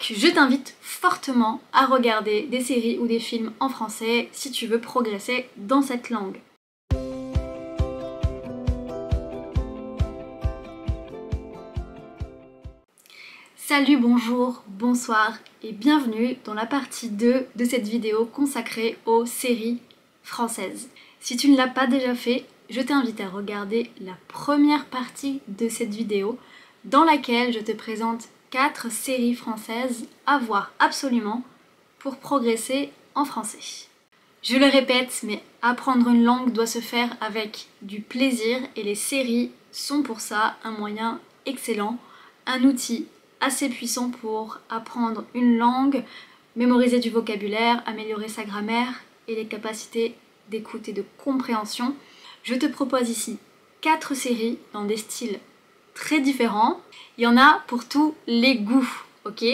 Je t'invite fortement à regarder des séries ou des films en français si tu veux progresser dans cette langue. Salut, bonjour, bonsoir et bienvenue dans la partie 2 de cette vidéo consacrée aux séries françaises. Si tu ne l'as pas déjà fait, je t'invite à regarder la première partie de cette vidéo dans laquelle je te présente 4 séries françaises à voir absolument pour progresser en français. Je le répète, mais apprendre une langue doit se faire avec du plaisir et les séries sont pour ça un moyen excellent, un outil assez puissant pour apprendre une langue, mémoriser du vocabulaire, améliorer sa grammaire et les capacités d'écoute et de compréhension. Je te propose ici 4 séries dans des styles très différents. Il y en a pour tous les goûts, ok?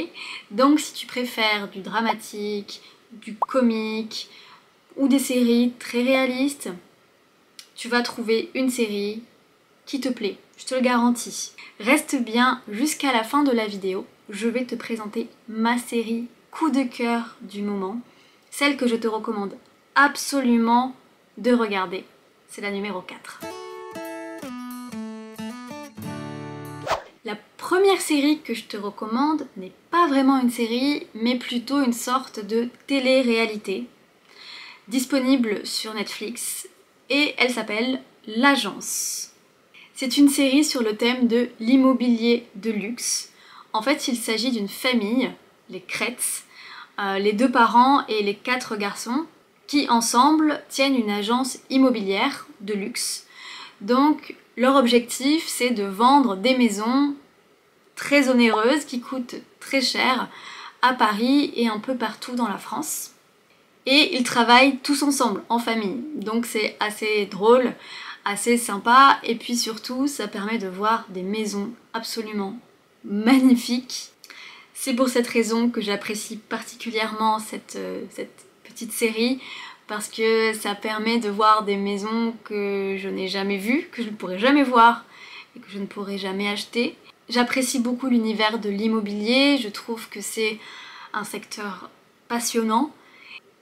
Donc si tu préfères du dramatique, du comique ou des séries très réalistes, tu vas trouver une série qui te plaît, je te le garantis. Reste bien jusqu'à la fin de la vidéo, je vais te présenter ma série coup de cœur du moment, celle que je te recommande absolument de regarder. C'est la numéro 4. La première série que je te recommande n'est pas vraiment une série, mais plutôt une sorte de télé-réalité, disponible sur Netflix, et elle s'appelle L'Agence. C'est une série sur le thème de l'immobilier de luxe. En fait, il s'agit d'une famille, les Kretz, les 2 parents et les 4 garçons, qui ensemble tiennent une agence immobilière de luxe. Donc, leur objectif, c'est de vendre des maisons très onéreuses qui coûtent très cher à Paris et un peu partout dans la France. Et ils travaillent tous ensemble, en famille. Donc c'est assez drôle, assez sympa, et puis surtout ça permet de voir des maisons absolument magnifiques. C'est pour cette raison que j'apprécie particulièrement cette petite série, parce que ça permet de voir des maisons que je n'ai jamais vues, que je ne pourrai jamais voir et que je ne pourrai jamais acheter. J'apprécie beaucoup l'univers de l'immobilier, je trouve que c'est un secteur passionnant.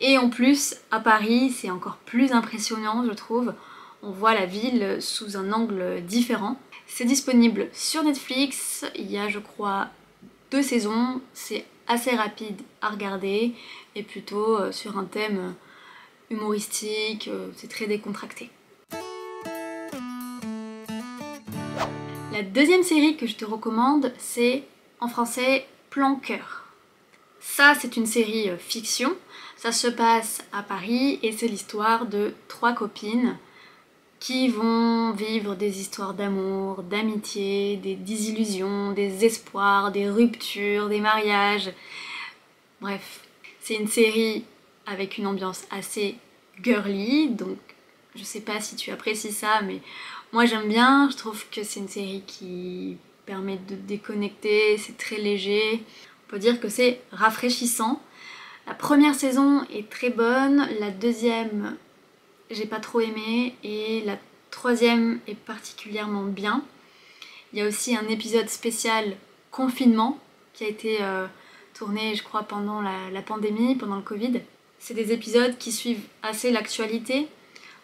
Et en plus, à Paris, c'est encore plus impressionnant, je trouve. On voit la ville sous un angle différent. C'est disponible sur Netflix, il y a je crois 2 saisons, c'est assez rapide à regarder et plutôt sur un thème humoristique, c'est très décontracté. La deuxième série que je te recommande, c'est en français Plan Cœur. Ça, c'est une série fiction, ça se passe à Paris et c'est l'histoire de 3 copines qui vont vivre des histoires d'amour, d'amitié, des désillusions, des espoirs, des ruptures, des mariages. Bref, c'est une série avec une ambiance assez girly, donc je sais pas si tu apprécies ça, mais moi j'aime bien, je trouve que c'est une série qui permet de déconnecter, c'est très léger. On peut dire que c'est rafraîchissant. La première saison est très bonne, la deuxième j'ai pas trop aimé et la troisième est particulièrement bien. Il y a aussi un épisode spécial confinement qui a été tourné je crois pendant la pandémie, pendant le Covid. C'est des épisodes qui suivent assez l'actualité.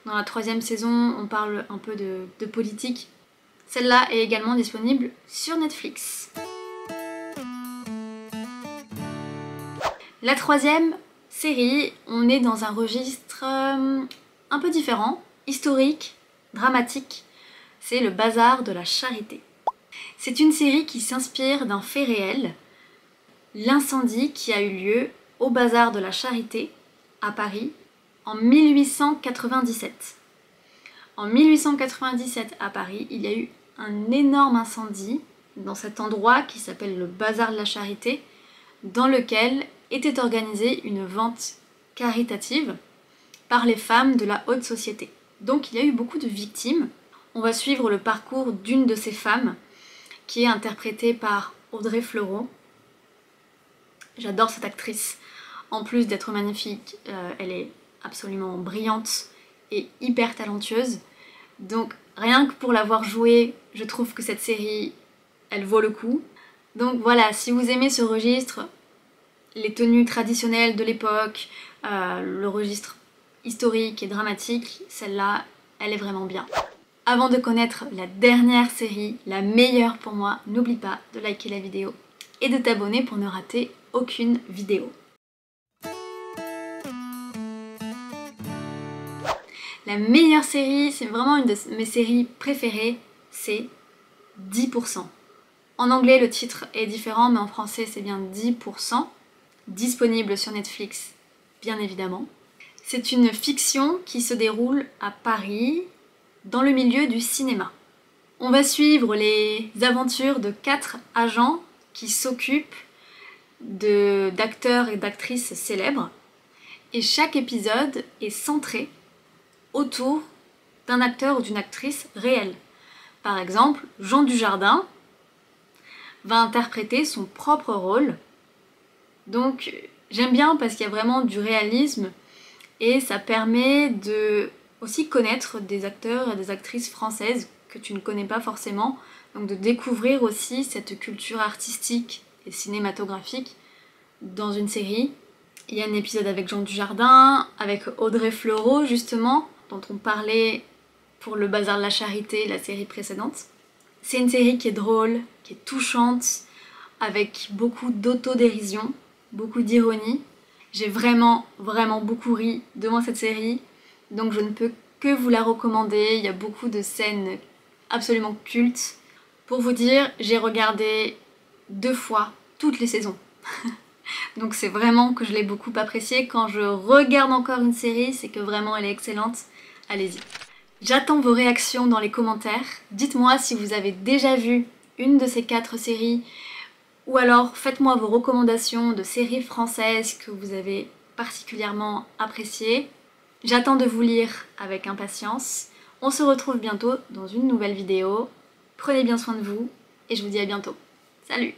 Dans la troisième saison on parle un peu de politique. Celle-là est également disponible sur Netflix. La troisième série, on est dans un registre un peu différent, historique, dramatique, c'est Le Bazar de la Charité. C'est une série qui s'inspire d'un fait réel, l'incendie qui a eu lieu au Bazar de la Charité à Paris en 1897. En 1897 à Paris, il y a eu un énorme incendie dans cet endroit qui s'appelle le Bazar de la Charité, dans lequel était organisée une vente caritative par les femmes de la haute société. Donc il y a eu beaucoup de victimes. On va suivre le parcours d'une de ces femmes qui est interprétée par Audrey Fleurot. J'adore cette actrice. En plus d'être magnifique, elle est absolument brillante et hyper talentueuse. Donc rien que pour l'avoir jouée, je trouve que cette série, elle vaut le coup. Donc voilà, si vous aimez ce registre, les tenues traditionnelles de l'époque, le registre historique et dramatique, celle-là, elle est vraiment bien. Avant de connaître la dernière série, la meilleure pour moi, n'oublie pas de liker la vidéo et de t'abonner pour ne rater aucune vidéo. La meilleure série, c'est vraiment une de mes séries préférées, c'est 10%. En anglais, le titre est différent, mais en français, c'est bien 10%. Disponible sur Netflix, bien évidemment. C'est une fiction qui se déroule à Paris, dans le milieu du cinéma. On va suivre les aventures de 4 agents qui s'occupent d'acteurs et d'actrices célèbres. Et chaque épisode est centré autour d'un acteur ou d'une actrice réelle. Par exemple, Jean Dujardin va interpréter son propre rôle. Donc j'aime bien parce qu'il y a vraiment du réalisme et ça permet de aussi connaître des acteurs et des actrices françaises que tu ne connais pas forcément, donc de découvrir aussi cette culture artistique et cinématographique dans une série. Il y a un épisode avec Jean Dujardin, avec Audrey Fleurot justement, dont on parlait pour le Bazar de la Charité, la série précédente. C'est une série qui est drôle, qui est touchante, avec beaucoup d'autodérision, beaucoup d'ironie. J'ai vraiment beaucoup ri devant cette série, donc je ne peux que vous la recommander. Il y a beaucoup de scènes absolument cultes. Pour vous dire, j'ai regardé 2 fois toutes les saisons. Donc c'est vraiment que je l'ai beaucoup appréciée. Quand je regarde encore une série, c'est que vraiment elle est excellente. Allez-y. J'attends vos réactions dans les commentaires. Dites-moi si vous avez déjà vu une de ces 4 séries, ou alors faites-moi vos recommandations de séries françaises que vous avez particulièrement appréciées. J'attends de vous lire avec impatience. On se retrouve bientôt dans une nouvelle vidéo. Prenez bien soin de vous et je vous dis à bientôt. Salut!